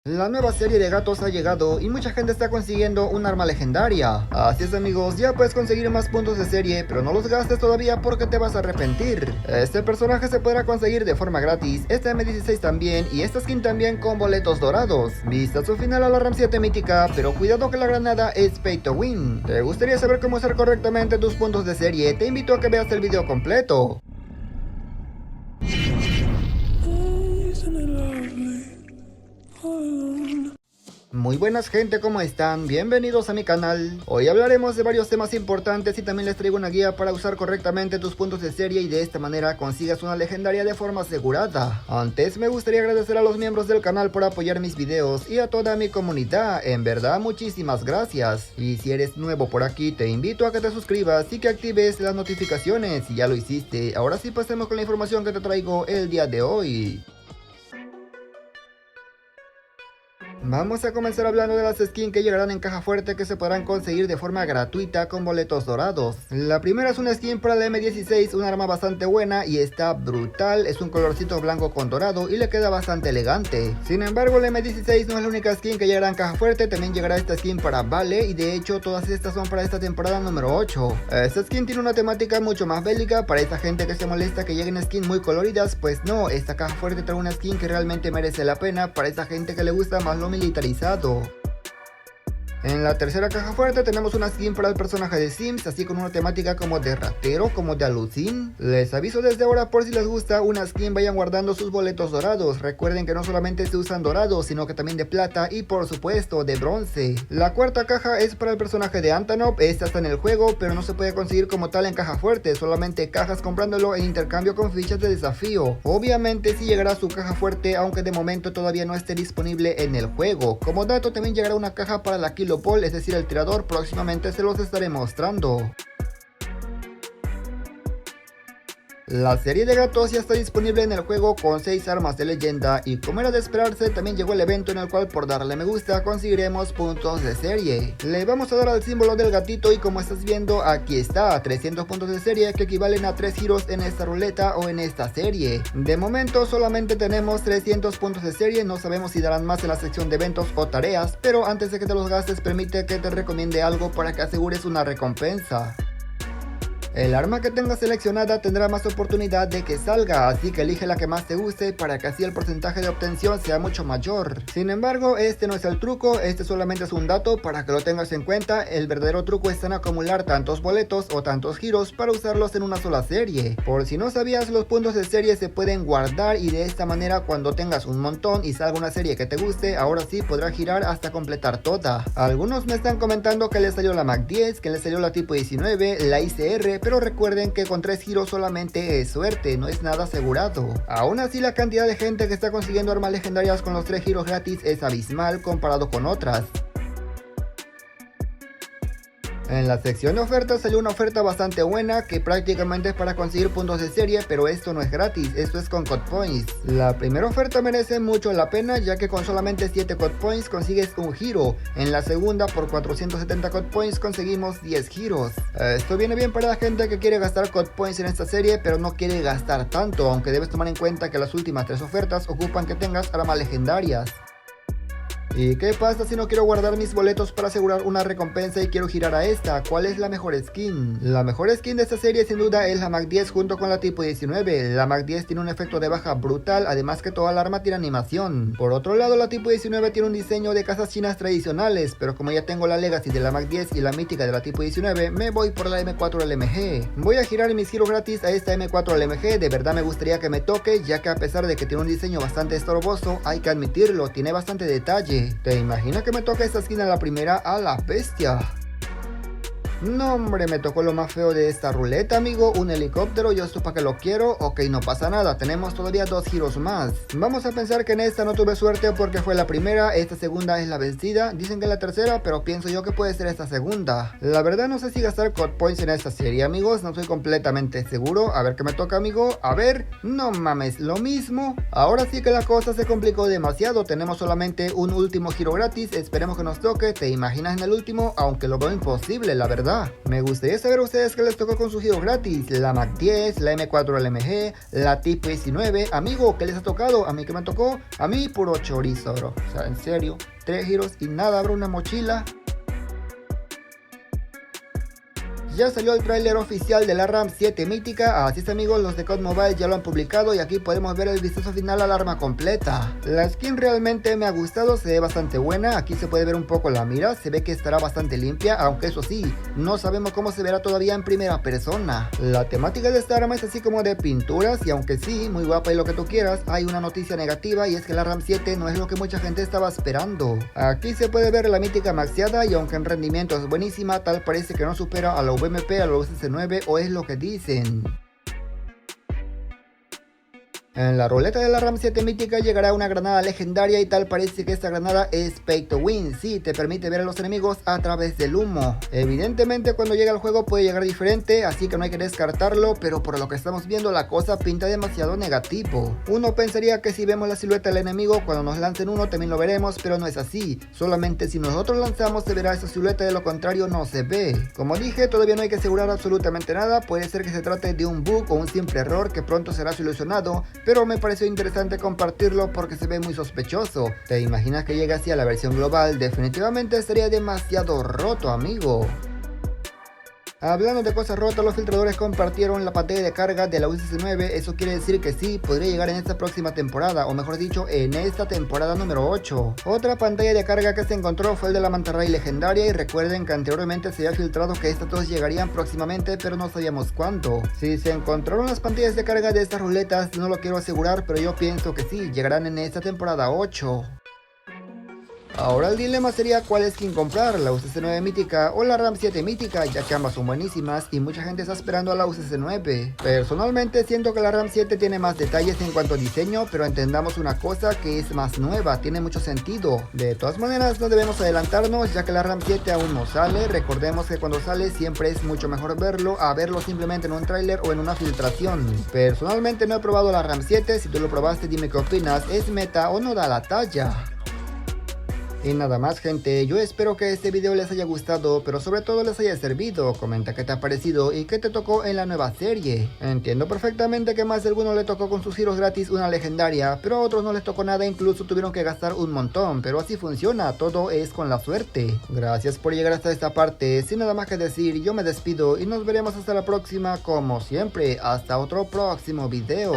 La nueva serie de gatos ha llegado y mucha gente está consiguiendo un arma legendaria. Así es amigos, ya puedes conseguir más puntos de serie, pero no los gastes todavía porque te vas a arrepentir. Este personaje se podrá conseguir de forma gratis, este M16 también y esta skin también con boletos dorados. Vista su final a la RAM 7 mítica, pero cuidado que la granada es pay to win. ¿Te gustaría saber cómo usar correctamente tus puntos de serie? Te invito a que veas el video completo. Muy buenas gente, ¿cómo están? Bienvenidos a mi canal. Hoy hablaremos de varios temas importantes y también les traigo una guía para usar correctamente tus puntos de serie y de esta manera consigas una legendaria de forma asegurada. Antes me gustaría agradecer a los miembros del canal por apoyar mis videos y a toda mi comunidad, en verdad muchísimas gracias. Y si eres nuevo por aquí te invito a que te suscribas y que actives las notificaciones si ya lo hiciste. Ahora sí pasemos con la información que te traigo el día de hoy. Vamos a comenzar hablando de las skins que llegarán en caja fuerte que se podrán conseguir de forma gratuita con boletos dorados. La primera es una skin para la M16, un arma bastante buena y está brutal, es un colorcito blanco con dorado y le queda bastante elegante. Sin embargo, la M16 no es la única skin que llegará en caja fuerte, también llegará esta skin para Vale y de hecho todas estas son para esta temporada número 8. Esta skin tiene una temática mucho más bélica, para esa gente que se molesta que lleguen skins muy coloridas, pues no, esta caja fuerte trae una skin que realmente merece la pena para esa gente que le gusta más lo militarizado. En la tercera caja fuerte tenemos una skin para el personaje de Sims, así con una temática como de ratero, como de alucín. Les aviso desde ahora por si les gusta una skin vayan guardando sus boletos dorados. Recuerden que no solamente se usan dorados, sino que también de plata y por supuesto de bronce. La cuarta caja es para el personaje de Antonov, esta está en el juego, pero no se puede conseguir como tal en caja fuerte, solamente cajas comprándolo en intercambio con fichas de desafío. Obviamente sí llegará su caja fuerte, aunque de momento todavía no esté disponible en el juego. Como dato también llegará una caja para la Kilo Paul, es decir el tirador, próximamente se los estaré mostrando. La serie de gatos ya está disponible en el juego con 6 armas de leyenda y como era de esperarse también llegó el evento en el cual por darle me gusta conseguiremos puntos de serie. Le vamos a dar al símbolo del gatito y como estás viendo aquí está, 300 puntos de serie que equivalen a 3 giros en esta ruleta o en esta serie. De momento solamente tenemos 300 puntos de serie, no sabemos si darán más en la sección de eventos o tareas, pero antes de que te los gastes permite que te recomiende algo para que asegures una recompensa. El arma que tengas seleccionada tendrá más oportunidad de que salga, así que elige la que más te guste para que así el porcentaje de obtención sea mucho mayor. Sin embargo, este no es el truco, este solamente es un dato para que lo tengas en cuenta. El verdadero truco está en acumular tantos boletos o tantos giros para usarlos en una sola serie. Por si no sabías, los puntos de serie se pueden guardar y de esta manera cuando tengas un montón y salga una serie que te guste, ahora sí podrás girar hasta completar toda. Algunos me están comentando que les salió la Mac 10, que les salió la tipo 19, la ICR, pero recuerden que con 3 giros solamente es suerte, no es nada asegurado. Aún así la cantidad de gente que está consiguiendo armas legendarias con los 3 giros gratis es abismal comparado con otras. En la sección de ofertas salió una oferta bastante buena que prácticamente es para conseguir puntos de serie, pero esto no es gratis, esto es con Code Points. La primera oferta merece mucho la pena ya que con solamente 7 Code Points consigues un giro. En la segunda por 470 Code Points conseguimos 10 giros. Esto viene bien para la gente que quiere gastar Code Points en esta serie pero no quiere gastar tanto, aunque debes tomar en cuenta que las últimas 3 ofertas ocupan que tengas armas legendarias. ¿Y qué pasa si no quiero guardar mis boletos para asegurar una recompensa y quiero girar a esta? ¿Cuál es la mejor skin? La mejor skin de esta serie sin duda es la Mac 10 junto con la tipo 19. La Mac 10 tiene un efecto de baja brutal, además que toda la arma tiene animación. Por otro lado, la tipo 19 tiene un diseño de casas chinas tradicionales, pero como ya tengo la Legacy de la Mac 10 y la mítica de la tipo 19, me voy por la M4 LMG. Voy a girar mis giros gratis a esta M4 LMG, de verdad me gustaría que me toque, ya que a pesar de que tiene un diseño bastante estorboso, hay que admitirlo, tiene bastante detalle. ¿Te imaginas que me toca esta skin a la primera? ¡A la bestia! No hombre, me tocó lo más feo de esta ruleta, amigo, un helicóptero, yo esto para que lo quiero, ok, no pasa nada, tenemos todavía 2 giros más. Vamos a pensar que en esta no tuve suerte porque fue la primera, esta segunda es la vencida, dicen que es la tercera, pero pienso yo que puede ser esta segunda. La verdad no sé si gastar Code Points en esta serie, amigos, no estoy completamente seguro, a ver qué me toca, amigo, a ver, no mames, lo mismo. Ahora sí que la cosa se complicó demasiado, tenemos solamente un último giro gratis, esperemos que nos toque, te imaginas en el último, aunque lo veo imposible, la verdad. verdad. Me gustaría saber a ustedes qué les tocó con su giro gratis. La Mac 10, la M4 LMG, la Tipo 19. Amigo, ¿qué les ha tocado? A mí, ¿qué me tocó? A mí puro chorizo, bro. O sea, en serio, 3 giros y nada, bro, una mochila. Ya salió el tráiler oficial de la RAM 7 mítica, así es amigos, los de COD Mobile ya lo han publicado y aquí podemos ver el vistazo final al arma completa. La skin realmente me ha gustado, se ve bastante buena, aquí se puede ver un poco la mira, se ve que estará bastante limpia, aunque eso sí, no sabemos cómo se verá todavía en primera persona. La temática de esta arma es así como de pinturas y aunque sí, muy guapa y lo que tú quieras, hay una noticia negativa y es que la RAM 7 no es lo que mucha gente estaba esperando. Aquí se puede ver la mítica maxiada y aunque en rendimiento es buenísima, tal parece que no supera a la VMP, a la UCC9 o es lo que dicen. En la ruleta de la RAM 7 mítica llegará una granada legendaria y tal parece que esta granada es Pay to Win, sí, te permite ver a los enemigos a través del humo. Evidentemente cuando llega al juego puede llegar diferente, así que no hay que descartarlo, pero por lo que estamos viendo la cosa pinta demasiado negativo. Uno pensaría que si vemos la silueta del enemigo cuando nos lancen uno también lo veremos, pero no es así, solamente si nosotros lanzamos se verá esa silueta, de lo contrario no se ve. Como dije, todavía no hay que asegurar absolutamente nada, puede ser que se trate de un bug o un simple error que pronto será solucionado, pero me pareció interesante compartirlo porque se ve muy sospechoso. ¿Te imaginas que llegue así a la versión global? Definitivamente estaría demasiado roto, amigo. Hablando de cosas rotas, los filtradores compartieron la pantalla de carga de la UCC9, eso quiere decir que sí, podría llegar en esta próxima temporada, o mejor dicho, en esta temporada número 8. Otra pantalla de carga que se encontró fue el de la mantarraya legendaria y recuerden que anteriormente se había filtrado que estas dos llegarían próximamente, pero no sabíamos cuándo. Si se encontraron las pantallas de carga de estas ruletas, no lo quiero asegurar, pero yo pienso que sí, llegarán en esta temporada 8. Ahora el dilema sería cuál skin comprar, la UCC9 mítica o la RAM 7 mítica, ya que ambas son buenísimas y mucha gente está esperando a la UCC9. Personalmente siento que la RAM 7 tiene más detalles en cuanto a diseño, pero entendamos una cosa, que es más nueva, tiene mucho sentido. De todas maneras no debemos adelantarnos, ya que la RAM 7 aún no sale, recordemos que cuando sale siempre es mucho mejor verlo a verlo simplemente en un tráiler o en una filtración. Personalmente no he probado la RAM 7, si tú lo probaste dime qué opinas, ¿es meta o no da la talla? Y nada más gente, yo espero que este video les haya gustado, pero sobre todo les haya servido. Comenta qué te ha parecido y qué te tocó en la nueva serie. Entiendo perfectamente que más de alguno le tocó con sus giros gratis una legendaria, pero a otros no les tocó nada, incluso tuvieron que gastar un montón, pero así funciona, todo es con la suerte. Gracias por llegar hasta esta parte, sin nada más que decir, yo me despido y nos veremos hasta la próxima como siempre, hasta otro próximo video.